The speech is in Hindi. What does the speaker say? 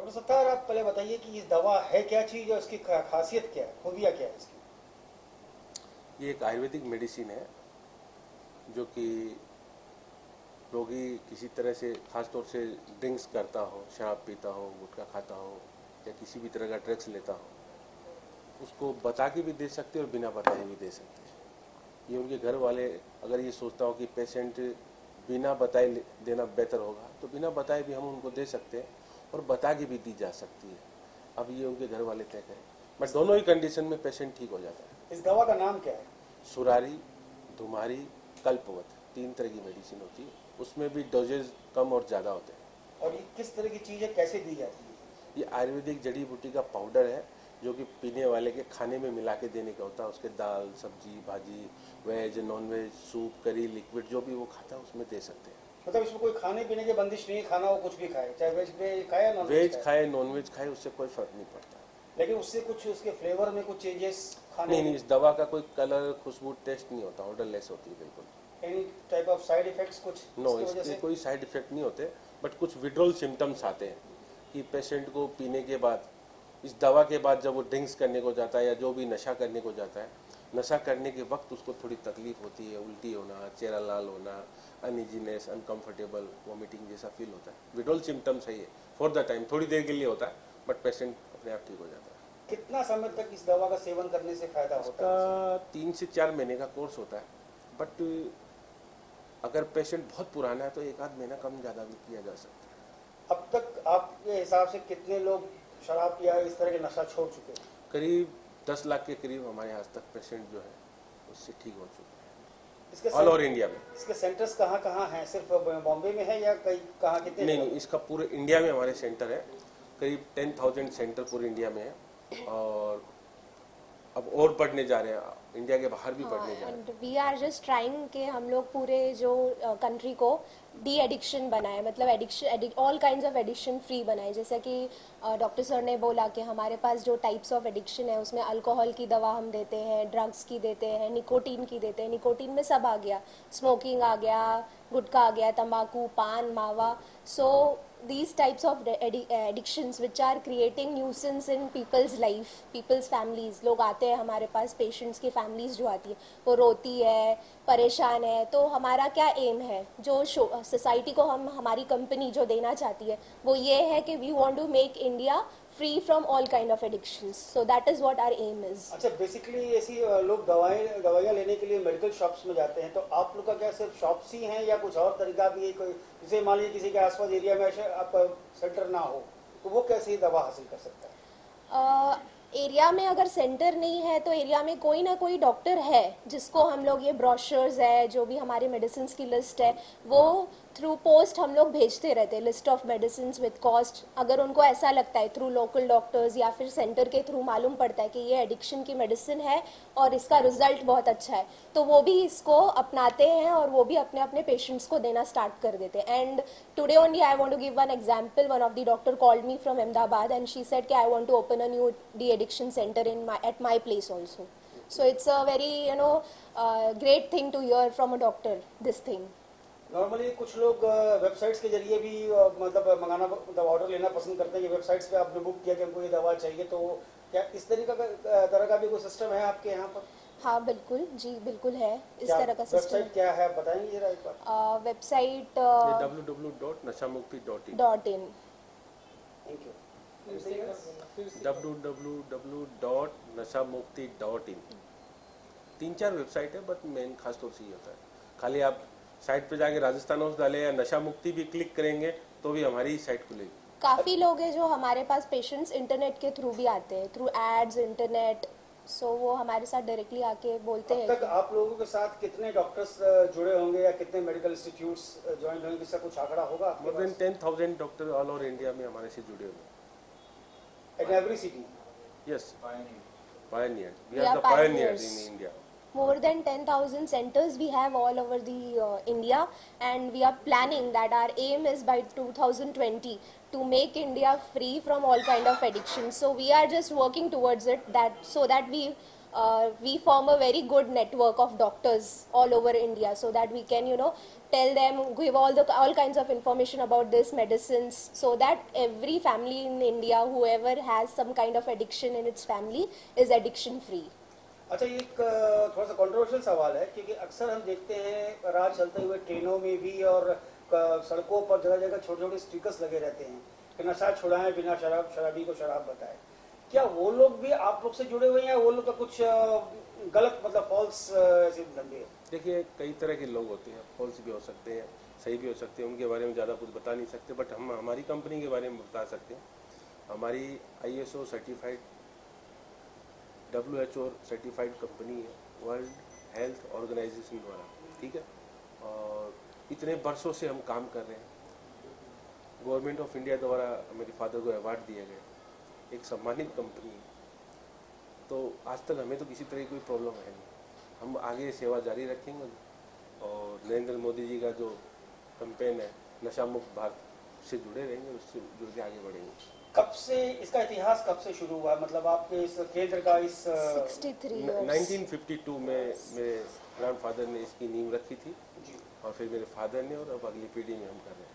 डॉक्टर सत्तार, आप पहले बताइए कि ये दवा है क्या चीज़ और इसकी खासियत क्या है, खूबियाँ क्या है इसकी? ये एक आयुर्वेदिक मेडिसिन है जो कि रोगी किसी तरह से, खास तौर से ड्रिंक्स करता हो, शराब पीता हो, गुटखा खाता हो या किसी भी तरह का ड्रग्स लेता हो, उसको बता के भी दे सकते हैं और बिना बताए भी दे सकते हैं। ये उनके घर वाले अगर ये सोचता हो कि पेशेंट बिना बताए देना बेहतर होगा तो बिना बताए भी हम उनको दे सकते हैं और बता के भी दी जा सकती है। अब ये उनके घर वाले तय करें, बट दोनों ही कंडीशन में पेशेंट ठीक हो जाता है। इस दवा का नाम क्या है? सुरारी, धुमारी, कल्पवत, 3 तरह की मेडिसिन होती है। उसमें भी डोजेज कम और ज़्यादा होते हैं। और ये किस तरह की चीज़ है, कैसे दी जाती है? ये आयुर्वेदिक जड़ी बूटी का पाउडर है जो कि पीने वाले के खाने में मिला के देने का होता है। उसके दाल, सब्जी, भाजी, वेज, नॉन वेज, सूप, करी, लिक्विड जो भी वो खाता है उसमें दे सकते हैं। मतलब इसमें कोई खाने पीने की बंदिश नहीं है, खाना वो कुछ भी खाए, चाहे वेज में खाए या नॉन वेज खाए, नॉन वेज खाए, उससे कोई फर्क नहीं पड़ता। लेकिन उससे कुछ उसके फ्लेवर में कुछ चेंजेस खाने नहीं, इस दवा का कोई कलर, खुशबू, टेस्ट नहीं होता, ऑर्डरलेस होती है बिल्कुल। Any type of side effects कुछ नो, इसके कोई साइड इफेक्ट नहीं होते, बट कुछ विड्रॉल सिम्टम्स आते हैं कि पेशेंट को पीने के बाद, इस दवा के बाद जब वो ड्रिंक्स करने को जाता है या जो भी नशा करने को जाता है, नशा करने के वक्त उसको थोड़ी तकलीफ होती है, उल्टी होना, चेहरा लाल होना, अनइजीनेस, अनकंफर्टेबल, वॉमिटिंग जैसा फील होता है। विड्रॉल सिम्टम्स है ये, फॉर द टाइम, थोड़ी देर के लिए होता है, बट पेशेंट अपने आप ठीक हो जाता है। कितना समय तक इस दवा का सेवन करने से फायदा होता है? 3 से 4 महीने का कोर्स होता है, बट अगर पेशेंट बहुत पुराना है तो 1 आध महीना कम ज़्यादा भी किया जा सकता है। अब तक आपके हिसाब से कितने लोग शराब या इस तरह के नशा छोड़ चुके हैं? करीब 10 लाख के करीब हमारे आज तक पेशेंट जो है उससे ठीक हो चुके इसके हैं ऑल ओवर इंडिया में। इसके सेंटर्स कहाँ कहाँ हैं? सिर्फ बॉम्बे में है या कई कहाँ, कितने? नहीं, इसका पूरे इंडिया में हमारे सेंटर है, करीब 10,000 सेंटर पूरे इंडिया में है, और अब और बढ़ने जा रहे हैं, इंडिया के बाहर भी बढ़ने जा रहे हैं। वी आर जस्ट ट्राइंग कि हम लोग पूरे जो कंट्री को डी एडिक्शन बनाए, मतलब addiction, all kinds of addiction free बनाए। जैसे कि डॉक्टर सर ने बोला कि हमारे पास जो टाइप्स ऑफ एडिक्शन है उसमें अल्कोहल की दवा हम देते हैं, ड्रग्स की देते हैं, निकोटीन की देते हैं। निकोटीन में सब आ गया, स्मोकिंग आ गया, गुटखा आ गया, तंबाकू, पान, मावा। सो these types of addictions which are creating nuisance in people's life, people's families, लोग आते हैं हमारे पास, patients की families जो आती है वो रोती है, परेशान है। तो हमारा क्या एम है, जो सोसाइटी को हम, हमारी कंपनी जो देना चाहती है वो ये है कि we want to make India free from all kind of addictions, so that is what our aim is. अच्छा, बेसिकली ऐसी लोग दवाइयाँ लेने के लिए मेडिकल शॉप्स में जाते हैं, तो आप लोग का क्या सिर्फ शॉप्स ही हैं या कुछ और तरीका भी है? कोई जैसे मान लीजिए किसी के आसपास एरिया में आपका सेंटर ना हो तो वो कैसे दवा हासिल कर सकता है? एरिया में अगर सेंटर नहीं है तो एरिया में कोई ना कोई डॉक्टर है जिसको हम लोग, ये ब्रोशर्स है, जो भी हमारे मेडिसिन की लिस्ट है वो थ्रू पोस्ट हम लोग भेजते रहते हैं, list of medicine with cost. अगर उनको ऐसा लगता है थ्रू लोकल डॉक्टर्स या फिर सेंटर के थ्रू मालूम पड़ता है कि ये एडिक्शन की मेडिसिन है और इसका रिजल्ट बहुत अच्छा है, तो वो भी इसको अपनाते हैं और वो भी अपने अपने पेशेंट्स को देना स्टार्ट कर देते हैं। And today only I want to give one example, one of the doctor called me from Ahmedabad and she said कि I want to open a new de addiction centre in at my place also. So it's a very great thing to hear from a doctor this thing. Normally कुछ लोग वेबसाइट्स के जरिए भी मतलब मंगाना, मतलब ऑर्डर लेना पसंद करते हैं कि वेबसाइट्स पे आपने बुक किया कि हमको ये दवा चाहिए, तो क्या इस तरह का भी कोई सिस्टम है आपके यहाँ पर? हाँ बिल्कुल जी, बिल्कुल है इस तरह का सिस्टम। वेबसाइट क्या है, बताएंगे जरा एक बार? Website www.nashamukti.in। Thank you. www.nashamukti.in। 3-4 website है, बट मेन खास तौर से ये होता है, खाली आप साइट पे जाके राजस्थान हाउस डाले या नशा मुक्ति भी क्लिक करेंगे तो भी हमारी साइट खुलेगी। काफ़ी लोग हैं जो हमारे पास पेशेंट्स इंटरनेट के थ्रू भी आते हैं, थ्रू एड्स, इंटरनेट, सो वो हमारे साथ डायरेक्टली आके बोलते हैं। अब तक आप लोगों के साथ कितने डॉक्टर्स जुड़े होंगे या कितने मेडिकल इंस्टीट्यूट्स ज्वाइन होंगे, इसका कुछ आंकड़ा होगा? More than 10,000 doctor all over India में हमारे से जुड़े हुए। In every city? Yes, pioneer. We are the pioneers in India. More than 10,000 centers we have all over the India, and we are planning that our aim is by 2020 to make India free from all kind of addiction. So we are just working towards it, that so that we we form a very good network of doctors all over India, so that we can, tell them, give all kinds of information about this medicines, so that every family in India, whoever has some kind of addiction in its family, is addiction free. अच्छा, ये एक थोड़ा सा कंट्रोवर्शियल सवाल है, क्योंकि अक्सर हम देखते हैं रात चलते हुए ट्रेनों में भी और सड़कों पर जगह जगह छोटे छोटे स्टिकर्स लगे रहते हैं कि नशा छुड़ाएं बिना शराबी को शराब बताए। क्या वो लोग भी आप लोग से जुड़े हुए हैं या वो लोग का कुछ गलत, मतलब फॉल्स ऐसे धंधे है? देखिए, कई तरह के लोग होते हैं, फॉल्स भी हो सकते हैं, सही भी हो सकते हैं, उनके बारे में ज़्यादा कुछ बता नहीं सकते, बट हम हमारी कंपनी के बारे में बता सकते हैं। हमारी ISO certified, WHO certified company है, वर्ल्ड हेल्थ ऑर्गेनाइजेशन द्वारा, ठीक है। और इतने वर्षों से हम काम कर रहे हैं। गवर्नमेंट ऑफ इंडिया द्वारा मेरे फादर को अवार्ड दिया गया, एक सम्मानित कंपनी है। तो आज तक हमें तो किसी तरह की कोई प्रॉब्लम है नहीं। हम आगे सेवा जारी रखेंगे और नरेंद्र मोदी जी का जो कैंपेन है नशा मुक्त भारत, उससे जुड़े रहेंगे, उससे जुड़ के आगे बढ़ेंगे। कब से इसका इतिहास कब से शुरू हुआ, मतलब आपके इस केंद्र का? इस 1952 में मेरे ग्रैंडफादर ने इसकी नींव रखी थी, और फिर मेरे फादर ने, और अब अगली पीढ़ी में हम कर रहे हैं।